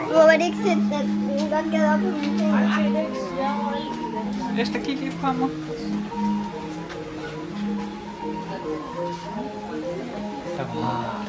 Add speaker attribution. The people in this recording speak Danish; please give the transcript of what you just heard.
Speaker 1: Du har vel ikke set den frue, der gad op på min ting?
Speaker 2: Esther, kig lige på mig. Der var...